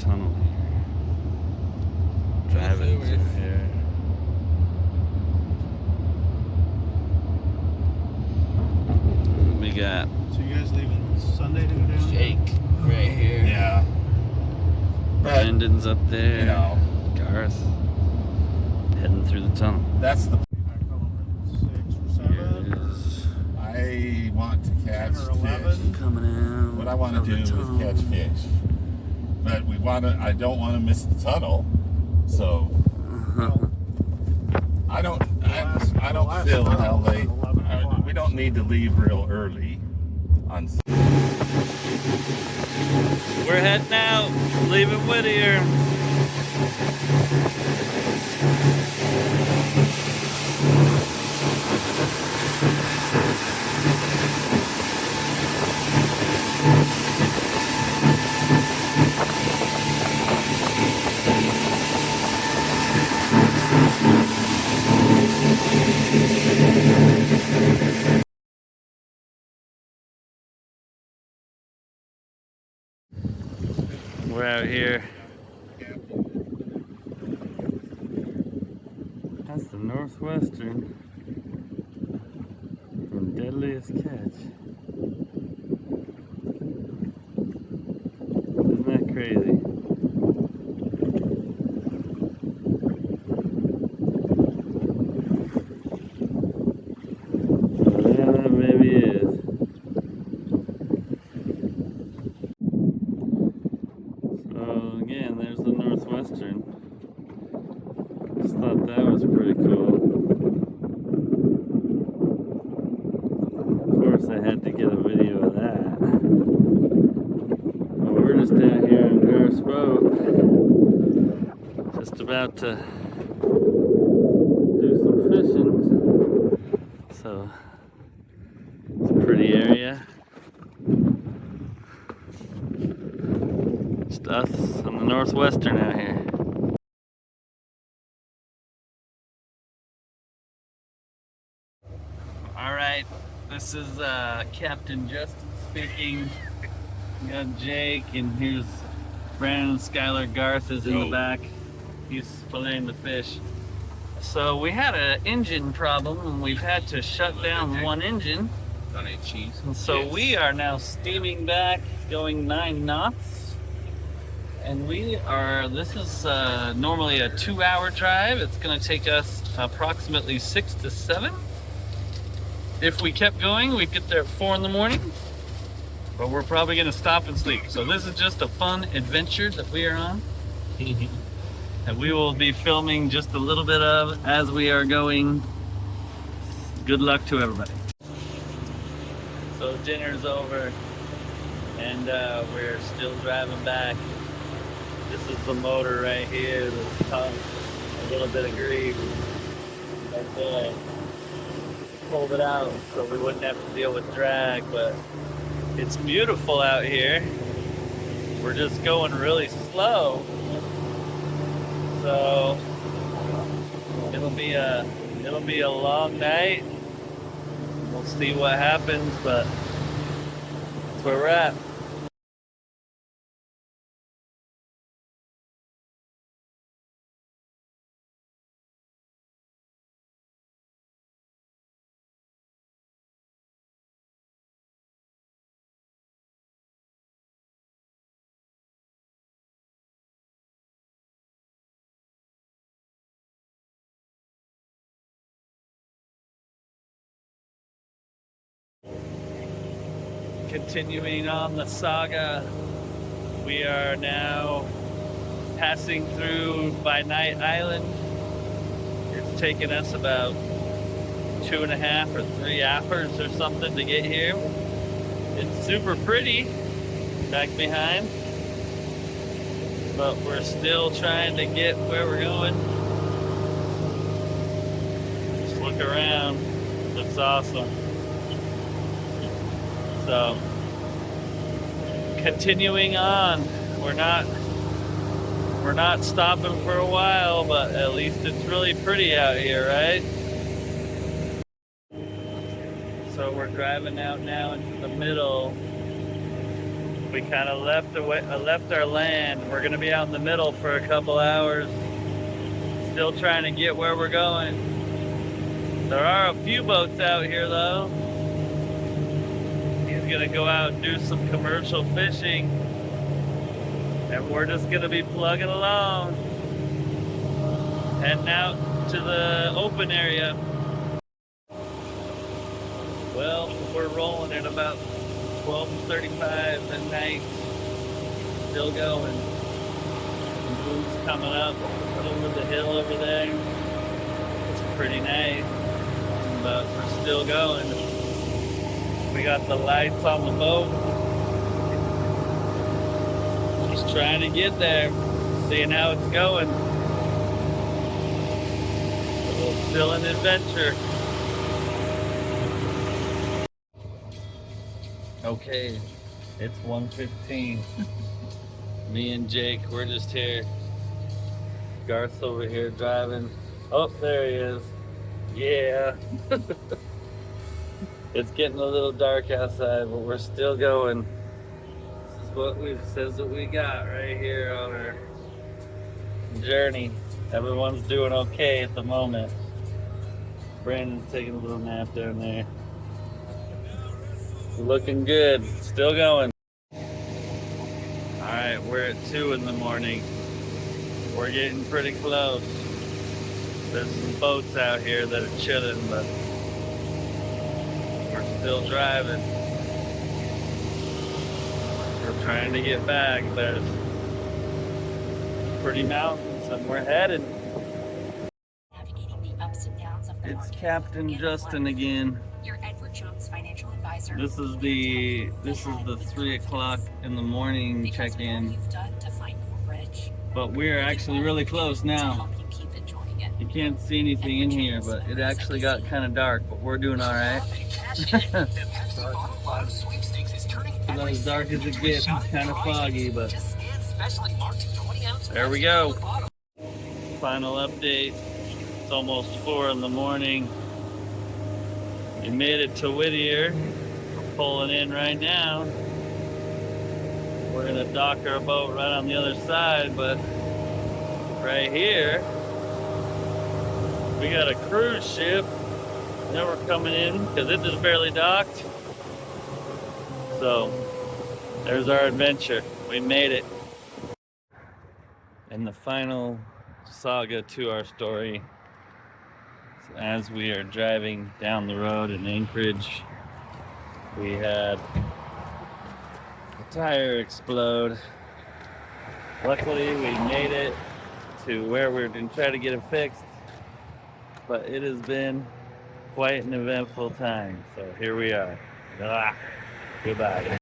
tunnel. Driving through here. We got So you guys leaving Sunday to go down? Jake right here. Yeah. But, Brendan's up there. you know, Garth heading through the tunnel. that's the. Back home at 6 or 7. Here it is. I want to catch 10 or 11. fish. Coming out. What I want to of the do is tunnel. catch fish. But we want to. I don't want to miss the tunnel. So I don't. I don't feel how late. We don't need to leave real early. On. We're heading out, leaving Whittier. We're out here. That's the Northwestern from Deadliest Catch. Isn't that crazy? Yeah, that maybe is. So again, there's the Northwestern. Just thought that was pretty cool. Of course, I had to get a video of that. But we're just down here in Garth's boat, just about to do some fishing. So it's a pretty area. Just us on the Northwestern out here. Alright, this is Captain Justin speaking. We got Jake, and here's Brandon, Skylar, Garth is in the back. He's filleting the fish. So we had an engine problem, and we've had to shut down one engine. And so we are now steaming back, going 9 knots. And this is normally a 2-hour drive. It's gonna take us approximately 6 to 7. If we kept going, we'd get there at 4 in the morning, but we're probably gonna stop and sleep. So this is just a fun adventure that we are on. And we will be filming just a little bit of as we are going. Good luck to everybody. So dinner's over, and we're still driving back. This is the motor right here that's caused a little bit of grief. Right there. Pulled it out so we wouldn't have to deal with drag, but it's beautiful out here. We're just going really slow, so it'll be a long night. We'll see what happens, but that's where we're at. Continuing on the saga, we are now passing through by Night Island. It's taken us about 2.5 or 3 hours or something to get here. It's super pretty back behind, but we're still trying to get where we're going. Just look around, looks awesome. So, continuing on. We're not stopping for a while, but at least it's really pretty out here, right? So we're driving out now into the middle We kind of left our land. We're gonna be out in the middle for a couple hours. Still trying to get where we're going. There are a few boats out here though. He's gonna go out and do some commercial fishing. And we're just gonna be plugging along. Heading out to the open area. Well, we're rolling at about 12:35 at night. Still going. The moon's coming up over the hill over there. It's pretty nice, but we're still going. We got the lights on the boat. Just trying to get there, seeing how it's going. Still an adventure. Okay, it's 1:15. Me and Jake, we're just here. Garth's over here driving. Oh, there he is. Yeah. It's getting a little dark outside, but we're still going. This is what says that we got right here on our journey. Everyone's doing okay at the moment. Brandon's taking a little nap down there. Looking good. Still going. Alright, we're at 2 in the morning. We're getting pretty close. There's some boats out here that are chilling, but we're still driving. We're trying to get back. There's pretty mountains and we're headed. It's Captain Justin again. This is the 3 o'clock in the morning check-in. But we're actually really close now. You can't see anything in here, but it actually got kind of dark, but we're doing all right. About as dark as it gets, it's kind of foggy, but there we go. Final update. It's almost 4 in the morning. We made it to Whittier. We're pulling in right now. We're gonna dock our boat right on the other side, but right here, we got a cruise ship. Now we're coming in because it just barely docked. So there's our adventure. We made it. And the final saga to our story, as we are driving down the road in Anchorage, we had a tire explode. Luckily, we made it to where we're going to try to get it fixed, but it has been quite an eventful time. So here we are. Goodbye.